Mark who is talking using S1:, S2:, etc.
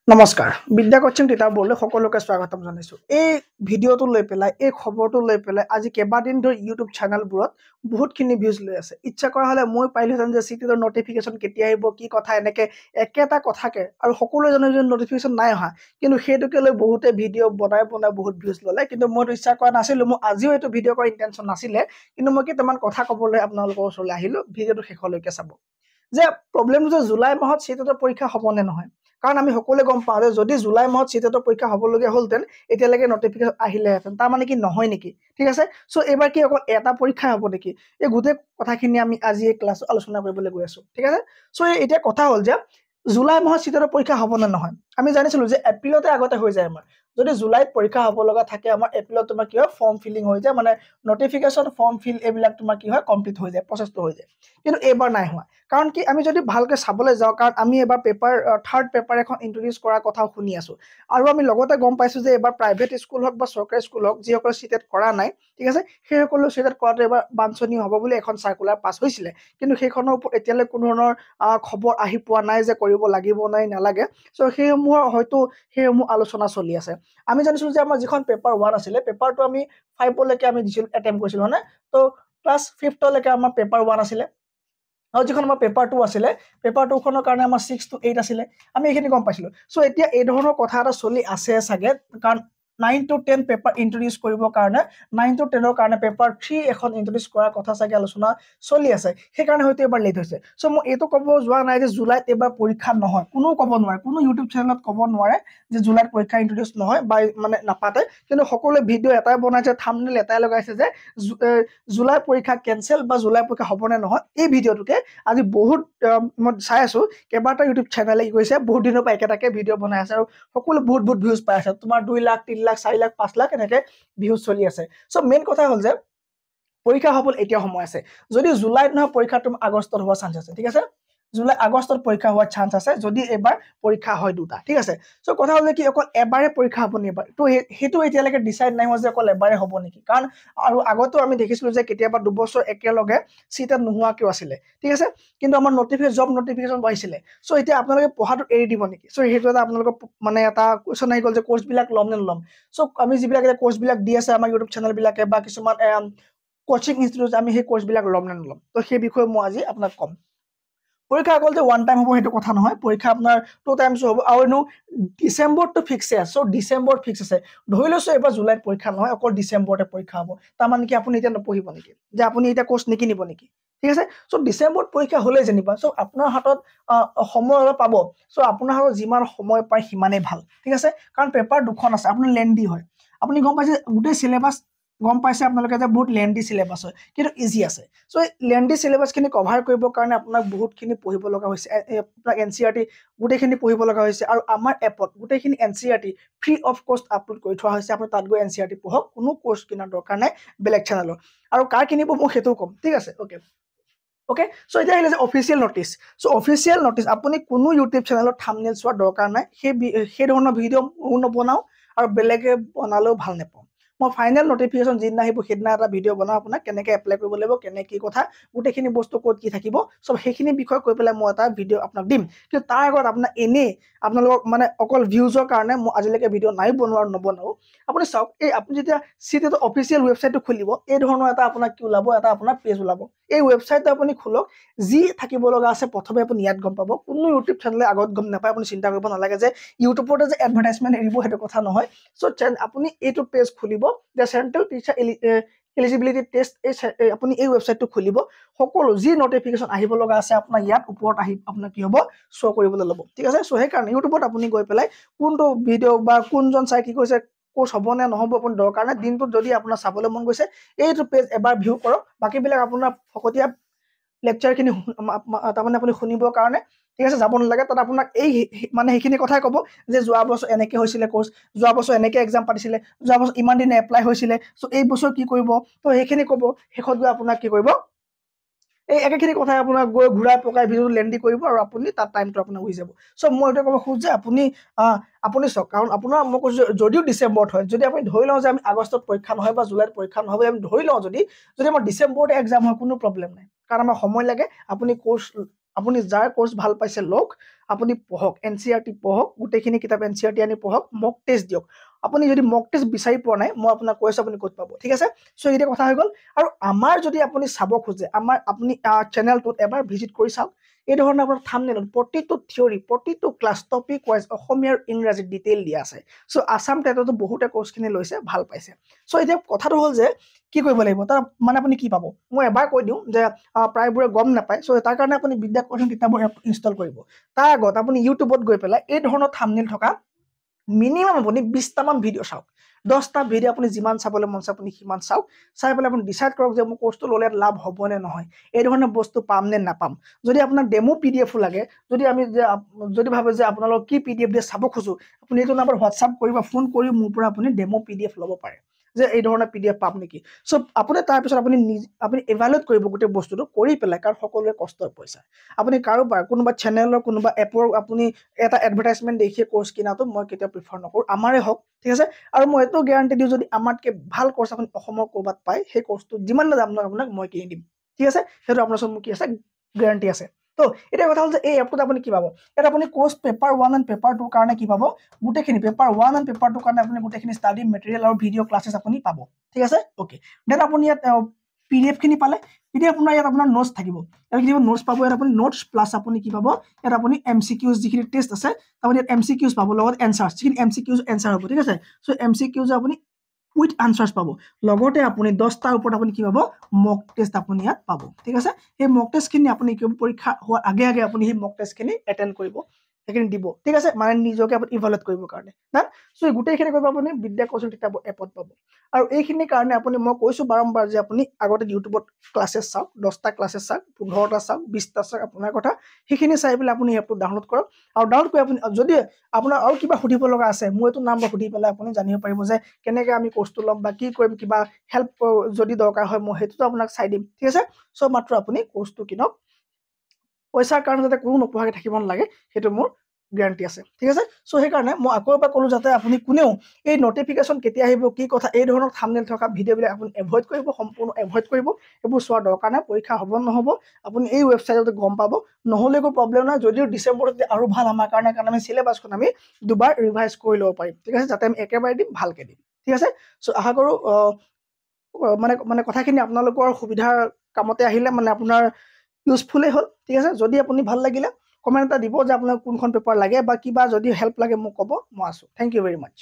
S1: নমস্কাৰ বিদ্যা কোচিং টিটাৰ বৰ্ডলৈ সকলোকে স্বাগতম জনাইছো। এই ভিডিঅ'টো লৈ পেলাই এই খবৰটো লৈ পেলাই আজি কেইবাদিন ধৰি ইউটিউব চেনেলবোৰত বহুতখিনি ভিউজ লৈ আছে। ইচ্ছা কৰা হ'লে মই পাৰিলোহেঁতেন যে চিটিৰ নটিফিকেশ্যন কেতিয়া আহিব কি কথা এনেকে একেটা কথাকে আৰু সকলোৱে জানে যে নটিফিকেশ্যন নাই অহা, কিন্তু সেইটোকে লৈ বহুতে ভিডিঅ' বনাই বহুত ভিউজ ল'লে। কিন্তু মইতো ইচ্ছা কৰা নাছিলোঁ, মোৰ আজিও এইটো ভিডিঅ' কৰাৰ ইণ্টেনশ্যন নাছিলে, কিন্তু মই কেইটামান কথা ক'বলৈ আপোনালোকৰ ওচৰলৈ আহিলোঁ। ভিডিঅ'টো শেষলৈকে চাব। যে প্ৰব্লেমটো যে জুলাই মাহত চিটেটৰ পৰীক্ষা হ'ব নে নহয়, কাৰণ আমি সকলোৱে গম পাওঁ যে যদি জুলাই মাহত চিটেটৰ পৰীক্ষা হ'বলগীয়া হ'লহেঁতেন এতিয়ালৈকে নটিফিকেশ্যন আহিলেহেঁতেন, তাৰ মানে কি নহয় নেকি? ঠিক আছে, চ' এইবাৰ কি অকল এটা পৰীক্ষা হ'ব নেকি? এই গোটেই কথাখিনি আমি আজি এই ক্লাছত আলোচনা কৰিবলৈ গৈ আছোঁ। ঠিক আছে, চ' এতিয়া কথা হ'ল যে জুলাই মাহত চিটেটৰ পৰীক্ষা হ'ব নে নহয়। আমি জানিছিলোঁ যে এপ্ৰিলতে আগতে হৈ যায় আমাৰ। যদি জুলাইত পৰীক্ষা হ'ব লগা থাকে আমাৰ এপ্ৰিলত তোমাৰ কি হয় ফৰ্ম ফিলিং হৈ যায়, মানে নটিফিকেশ্যন ফৰ্ম ফিল এইবিলাক তোমাৰ কি হয় কমপ্লিট হৈ যায়, প্ৰচেছটো হৈ যায়। কিন্তু এইবাৰ নাই হোৱা, কাৰণ কি আমি যদি ভালকৈ চাবলৈ যাওঁ, কাৰণ আমি এবাৰ থাৰ্ড পেপাৰ এখন ইন্ট্ৰডিউচ কৰাৰ কথাও শুনি আছোঁ, আৰু আমি লগতে গম পাইছোঁ যে এবাৰ প্ৰাইভেট স্কুল হওক বা চৰকাৰী স্কুল হওক যিসকলে চিটেট কৰা নাই, ঠিক আছে, সেইসকলেও চিটেট কৰাটো এবাৰ বাঞ্ছনীয় হ'ব বুলি এখন চাৰ্কুলাৰ পাছ হৈছিলে, কিন্তু সেইখনৰ ওপৰত এতিয়ালৈ কোনো ধৰণৰ খবৰ আহি পোৱা নাই যে কৰিব লাগিব নাই নালাগে। চ' সেইসমূহ আলোচনা চলি আছে। আমি জানিছিলোঁ যে আমাৰ যিখন পেপাৰ 1 আছিলে, পেপাৰটো আমি 5লৈকে আমি দিছিলোঁ, এটেম্প কৰিছিলোঁ, হয় নে? ত' ক্লাছ 5লৈকে আমাৰ পেপাৰ 1 আছিলে, আৰু যিখন আমাৰ পেপাৰ 2 আছিলে, পেপাৰ 2খনৰ কাৰণে আমাৰ 6 to 8 আছিলে, আমি এইখিনি গম পাইছিলোঁ। চ' এতিয়া এই ধৰণৰ কথা এটা চলি আছে চাগে, কাৰণ 9 to 10 পেপাৰ ইন্ট্ৰডিউচ কৰিবৰ কাৰণে 9 to 10ৰ কাৰণে পেপাৰ 3 এখন ইন্ট্ৰডিউচ কৰাৰ কথা চাগে আলোচনা চলি আছে, সেইকাৰণে হয়তো এবাৰ লেট হৈছে। চ' মই এইটো ক'ব যোৱা নাই যে জুলাইত এইবাৰ পৰীক্ষা নহয়, কোনেও ক'ব নোৱাৰে, কোনো ইউটিউব চেনেলত ক'ব নোৱাৰে যে জুলাইত পৰীক্ষা ইন্ট্ৰডিউচ নহয় বা মানে নাপাতে, কিন্তু সকলোৱে ভিডিঅ' এটাই বনাইছে, থাম্বনেইল এটাই লগাইছে যে জুলাই পৰীক্ষা কেঞ্চেল বা জুলাই পৰীক্ষা হ'ব নে নহয়। এই ভিডিঅ'টোকে আজি বহুত মই চাই আছোঁ কেইবাটাও ইউটিউব চেনেলে কি কৰিছে, বহুত দিনৰ পৰা একেটাকে ভিডিঅ' বনাই আছে আৰু সকলো বহুত ভিউজ পাই আছে, তোমাৰ 2 লাখ 3 লাখ 4 লাখ 5 লাখ এনেকে ভিউজ চলি আছে। চ' মেইন কথা হ'ল যে পৰীক্ষা হ'বলৈ এতিয়াও সময় আছে। যদি জুলাইত নহয় পৰীক্ষা তোমাৰ আগষ্টত হোৱাৰ চান্স আছে, ঠিক আছে, জুলাই আগষ্টত পৰীক্ষা হোৱাৰ চান্স আছে যদি এবাৰ পৰীক্ষা হয় দুটা, ঠিক আছে। চ' কথা হ'ল যে কি অকল এবাৰে পৰীক্ষা হ'ব নি এবাৰ, তো সেইটো এতিয়ালৈকে ডিচাইড নাই হোৱা যে অকল এবাৰে হ'ব নেকি, কাৰণ আৰু আগতেও আমি দেখিছিলোঁ যে কেতিয়াবা 2 বছৰ একেলগে চিটেট নোহোৱাকেও আছিলে, ঠিক আছে, কিন্তু আমাৰ জব নটিফিকেশ্যন পাইছিলে। চ' এতিয়া আপোনালোকে পঢ়াটো এৰি দিব নেকি? চ' সেইটো এটা আপোনালোকৰ মানে এটা কুৱেশ্যন আহি গ'ল যে কোৰ্চবিলাক ল'ম নে নল'ম। চ' আমি যিবিলাক এতিয়া কোৰ্চবিলাক দি আছে আমাৰ ইউটিউব চেনেলবিলাকে বা কিছুমান কোচিং ইনষ্টিটিউট, আমি সেই কোৰ্চবিলাক ল'ম নে নল'ম, তো সেই বিষয়ে মই আজি আপোনাক ক'ম। পৰীক্ষা অকল যে 1 টাইম হ'ব সেইটো কথা নহয়, পৰীক্ষা আপোনাৰ 2 টাইমছো হ'ব, আৰু এনেও ডিচেম্বৰতটো ফিক্সে আছে। চ' ডিচেম্বৰত ফিক্স আছে, ধৰি লৈছোঁ এইবাৰ জুলাইত পৰীক্ষা নহয়, অকল ডিচেম্বৰতে পৰীক্ষা হ'ব, তাৰমানে কি আপুনি এতিয়া নপঢ়িব নেকি, যে আপুনি এতিয়া কোৰ্চ নিকিনিব নেকি, ঠিক আছে। চ' ডিচেম্বৰত পৰীক্ষা হ'লেই যেনিবা, চ' আপোনাৰ হাতত সময় অলপ পাব। চ' আপোনাৰ হাতত যিমান সময় পায় সিমানেই ভাল, ঠিক আছে, কাৰণ পেপাৰ 2খন আছে, আপোনাৰ লেন্দি হয়, আপুনি গম পাইছে গোটেই চিলেবাছ গম পাইছে আপোনালোকে যে বহুত লেন্দি চিলেবাছ হয়, কিন্তু ইজি আছে। চ' এই লেন্দি চিলেবাছখিনি কভাৰ কৰিবৰ কাৰণে আপোনাক বহুতখিনি পঢ়িব লগা হৈছে, আপোনাক NCERT গোটেইখিনি পঢ়িব লগা হৈছে, আৰু আমাৰ এপত গোটেইখিনি NCERT ফ্ৰী অফ কষ্ট আপলোড কৰি থোৱা হৈছে, আপুনি তাত গৈ NCERT পঢ়ক, কোনো কোৰ্চ কিনাৰ দৰকাৰ নাই বেলেগ চেনেলৰ। আৰু কাৰ কিনিব মই সেইটোও ক'ম, ঠিক আছে, অ'কে। চ' এতিয়া আহিলে যে অফিচিয়েল নটিচ। চ' অফিচিয়েল নটিচ আপুনি কোনো ইউটিউব চেনেলত থাম্বনেইল চোৱাৰ দৰকাৰ নাই, সেই ধৰণৰ ভিডিঅ' ময়ো নবনাওঁ আৰু বেলেগে বনালেও ভাল নাপাওঁ। মই ফাইনেল নটিফিকেশ্যন যিদিনা আহিব সেইদিনা এটা ভিডিঅ' বনাওঁ, আপোনাক কেনেকৈ এপ্লাই কৰিব লাগিব, কি কথা, গোটেইখিনি বস্তু ক'ত কি থাকিব, চব সেইখিনি বিষয় কৈ পেলাই মই এটা ভিডিঅ' আপোনাক দিম। কিন্তু তাৰ আগত আপোনাৰ এনেই আপোনালোকক মানে অকল ভিউজৰ কাৰণে মই আজিলৈকে ভিডিঅ' নাই বনোৱা আৰু নবনাওঁ। আপুনি চাওক, আপুনি যেতিয়া চিটেটৰ অফিচিয়েল ৱেবছাইটটো খুলিব, এই ধৰণৰ এটা আপোনাক কি ওলাব, এটা আপোনাৰ পেজ ওলাব। এই ৱেবছাইটটো আপুনি খোলক, যি থাকিব লগা আছে প্ৰথমে আপুনি ইয়াত গম পাব, কোনো ইউটিউব চেনেলে আগত গম নাপায়। আপুনি চিন্তা কৰিব নালাগে যে ইউটিউবতে যে এডভাৰটাইজমেণ্ট এৰিব, সেইটো কথা নহয়। চ' আপুনি এইটো পেজ খুলিব, যে চেণ্ট্ৰেল টিচাৰ এলিজিবিলিটি টেষ্ট, আপুনি এই ৱেবছাইটটো খুলিব, সকলো যি নটিফিকেশ্যন আহিব লগা আছে আপোনাৰ ইয়াত ওপৰত আহি আপোনাৰ কি হ'ব শ্ব' কৰিবলৈ ল'ব, ঠিক আছে। চ' সেইকাৰণে ইউটিউবত আপুনি গৈ পেলাই কোনটো ভিডিঅ' বা কোনজন চাই কি কৈছে কোৰ্চ হ'ব নে নহ'ব আপুনি দৰকাৰ নাই, দিনটোত যদি আপোনাৰ চাবলৈ মন গৈছে এইটো পেজ এবাৰ ভিউ কৰক, বাকীবিলাক আপোনাৰ ফকতীয়া লেকচাৰখিনি তাৰমানে আপুনি শুনিবৰ কাৰণে, ঠিক আছে, যাব নালাগে। তাত আপোনাক মানে সেইখিনি কথাই ক'ব যে যোৱা বছৰ এনেকৈ হৈছিলে কোৰ্চ, যোৱা বছৰ এনেকৈ এক্সাম পাতিছিলে, যোৱা বছৰ ইমান দিনে এপ্লাই হৈছিলে, চ' এই বছৰ কি কৰিব, তো সেইখিনি ক'ব। শেষত গৈ আপোনাক কি কৰিব, এই একেখিনি কথাই আপোনাক গৈ ঘূৰাই পকাই ভিডিঅ'টো লেন্দি কৰিব, আৰু আপুনি তাত টাইমটো আপোনাৰ হৈ যাব। চ' মই এইটো ক'ব খোজোঁ যে আপুনি চাওক, কাৰণ আপোনাৰ মই কৈছোঁ যদিও ডিচেম্বৰত হয়, যদি আপুনি ধৰি লওঁ যে আমি আগষ্টত পৰীক্ষা নহয় বা জুলাইত পৰীক্ষা নহয়, আমি ধৰি লওঁ যদি আমাৰ ডিচেম্বৰতে এক্সাম হয়, কোনো প্ৰব্লেম নাই, কাৰণ আমাৰ সময় লাগে। আপুনি কোৰ্চ আপুনি যাৰ কোৰ্স ভাল পাইছে লওক, আপুনি পঢ়ক, এনচিইআৰটি পঢ়ক, গোটেইখিনি কিতাপ এনচিইআৰটি আনি পঢ়ক, মক টেষ্ট দিয়ক। আপুনি যদি মক টেষ্ট বিচাৰি পোৱা নাই, মই আপোনাক কৈছো আপুনি ক'ত পাব, ঠিক আছে। সো এইটো কথা হৈ গ'ল। আৰু আমাৰ যদি আপুনি চাব খোজে, আমাৰ আপুনি চেনেলটোত এবাৰ ভিজিট কৰি চাওক। এই ধৰণৰ আপোনাৰ থাম্বনেইলত প্ৰতিটো থিয়ৰি, প্ৰতিটো ক্লাছ টপিক ৱাইজ অসমীয়া আৰু ইংৰাজী ডিটেইল দিয়া আছে। সো আসাম টেটতো বহুতে কোৰ্সখিনি লৈছে, ভাল পাইছে। সো এতিয়া কথাটো হ'ল যে কি কৰিব লাগিব, তাৰ মানে আপুনি কি পাব, মই এবাৰ কৈ দিওঁ যে প্ৰায়বোৰে গম নাপায়। সো তাৰ কাৰণে আপুনি বিদ্যা কোচিং কিতাপৰ এপ ইনষ্টল কৰিব। তাৰ আগত আপুনি ইউটিউবত গৈ পেলাই এই ধৰণৰ থাম্বনেইল থকা মিনিমাম আপুনি 20টামান ভিডিঅ' চাওক। 10টা ভিডিঅ' আপুনি যিমান চাবলৈ মন আছে আপুনি সিমান চাওক। চাই পেলাই আপুনি ডিচাইড কৰক যে মোৰ কোৰ্সটো ল'লে লাভ হ'ব নে নহয়, এই ধৰণৰ বস্তু পাম নে নাপাম। যদি আপোনাক ডেমো পিডিএফো লাগে, যদি ভাবে যে আপোনালোক কি পিডিএফ দিয়ে চাব খোজো, আপুনি এইটো নাম্বাৰ হোৱাটছআপ কৰি বা ফোন কৰি মোৰ পৰা আপুনি ডেমো পিডিএফ ল'ব পাৰে যে এই ধৰণৰ পিডিএফ পাম নেকি। সো আপুনি তাৰপিছত আপুনি ইভালুৱেট কৰিব গোটেই বস্তুটো কৰি পেলাই, কাৰণ সকলোৱে কষ্টৰ পইচা। আপুনি কাৰোবাৰ কোনোবা চেনেলৰ কোনোবা এপৰ আপুনি এটা এডভাৰটাইজমেণ্ট দেখিয়ে কোৰ্স কিনাটো মই কেতিয়াও প্ৰিফাৰ নকৰোঁ, আমাৰে হওক, ঠিক আছে। আৰু মই এইটো গেৰাণ্টি দিওঁ, যদি আমাতকৈ ভাল কোৰ্স আপুনি অসমৰ ক'ৰবাত পায়, সেই কোৰ্সটো যিমান দাম লওক আপোনাক মই কিনি দিম, ঠিক আছে। সেইটো আপোনাৰ ওচৰত মোৰ কি আছে, গেৰাণ্টি আছে। তো এতিয়া কথা হ'ল যে এই এপটোত আপুনি কি পাব, ইয়াত আপুনি কোৰ্স পেপাৰ 1 এণ্ড পেপাৰ 2 কাৰণে কি পাব, গোটেইখিনি পেপাৰ 1 এণ্ড পেপাৰ 2 কাৰণে আপুনি গোটেইখিনি ষ্টাডি মেটেৰিয়েল আৰু ভিডিঅ' ক্লাছেছ আপুনি পাব, ঠিক আছে। ওকে, দেন আপুনি ইয়াত পিডিএফ খিনি পালে। পিডিএফ আপোনাৰ ইয়াত আপোনাৰ নোটছ থাকিব, ইয়াত কি নোটছ পাব, ইয়াত আপুনি নোটছ প্লাছ আপুনি কি পাব, ইয়াত আপুনি এমচিকিউজ যিখিনি টেষ্ট আছে আপুনি ইয়াত এমচিকিউজ পাব, লগত এনচাৰ, যিখিনি এমচিকিউজ এনচাৰ হ'ব, ঠিক আছে। সো এমচিকিউজ আপুনি উইথ আনচাৰ্ছ পাব, লগতে আপুনি 10টাৰ ওপৰত আপুনি কি পাব, মক টেষ্ট আপুনি ইয়াত পাব, ঠিক আছে। সেই মক টেষ্টখিনি আপুনি পৰীক্ষা হোৱাৰ আগে আগে আপুনি সেই মক টেষ্টখিনি এটেণ্ড কৰিব, সেইখিনি দিব, ঠিক আছে, মানে নিজকে আপুনি ইভালুৱেট কৰিবৰ কাৰণে না। সো গোটেইখিনি কৰিব আপুনি বিদ্যা কোচিং কিতাপৰ এপত পাব। আৰু এইখিনিৰ কাৰণে আপুনি, মই কৈছোঁ বাৰম্বাৰ যে আপুনি আগতে ইউটিউবত ক্লাছেছ চাওক, 10টা ক্লাছেছ চাওক, 15টা চাওক, 20টা চাওক, আপোনাৰ কথা। সেইখিনি চাই পেলাই আপুনি এপটো ডাউনলোড কৰক। আৰু ডাউনলোড কৰি আপুনি যদি আপোনাৰ আৰু কিবা সুধিব লগা আছে, মোৰ এইটো নাম্বাৰ সুধি পেলাই আপুনি জানিব পাৰিব যে কেনেকৈ আমি কোৰ্সটো ল'ম বা কি কৰিম, কিবা হেল্প যদি দৰকাৰ হয় মই সেইটোতো আপোনাক চাই দিম, ঠিক আছে। সো মাত্ৰ আপুনি কোৰ্সটো কিনক, পইচাৰ কাৰণে যাতে কোনো নপঢ়াকৈ থাকিব নালাগে, সেইটো মোৰ গেৰাণ্টি আছে, ঠিক আছে। সো সেইকাৰণে মই আকৌ এবাৰ ক'লোঁ, যাতে আপুনি কোনেও এই নটিফিকেশ্যন কেতিয়া আহিব, কি কথা, এই ধৰণৰ থাম্বনেইল থকা ভিডিঅ'বিলাক আপুনি এভইড কৰিব, সম্পূৰ্ণ এভইড কৰিব। এইবোৰ চোৱাৰ দৰকাৰ নাই, পৰীক্ষা হ'ব নহ'ব আপুনি এই ৱেবছাইটতে গম পাব, নহ'লে একো প্ৰব্লেম নাই। যদিও ডিচেম্বৰত আৰু ভাল আমাৰ কাৰণে, কাৰণ আমি চিলেবাছখন আমি দুবাৰ ৰিভাইজ কৰি ল'ব পাৰিম, ঠিক আছে, যাতে আমি একেবাৰে দিম, ভালকৈ দিম, ঠিক আছে। সো আশা কৰোঁ মানে কথাখিনি আপোনালোকৰ সুবিধাৰ কামতে আহিলে, মানে আপোনাৰ ইউজফুলেই হ'ল, ঠিক আছে। যদি আপুনি ভাল লাগিলে কমেণ্ট এটা দিব যে আপোনাক কোনখন পেপাৰ লাগে বা কিবা যদি হেল্প লাগে মোক ক'ব, মই আছোঁ। Thank you very much.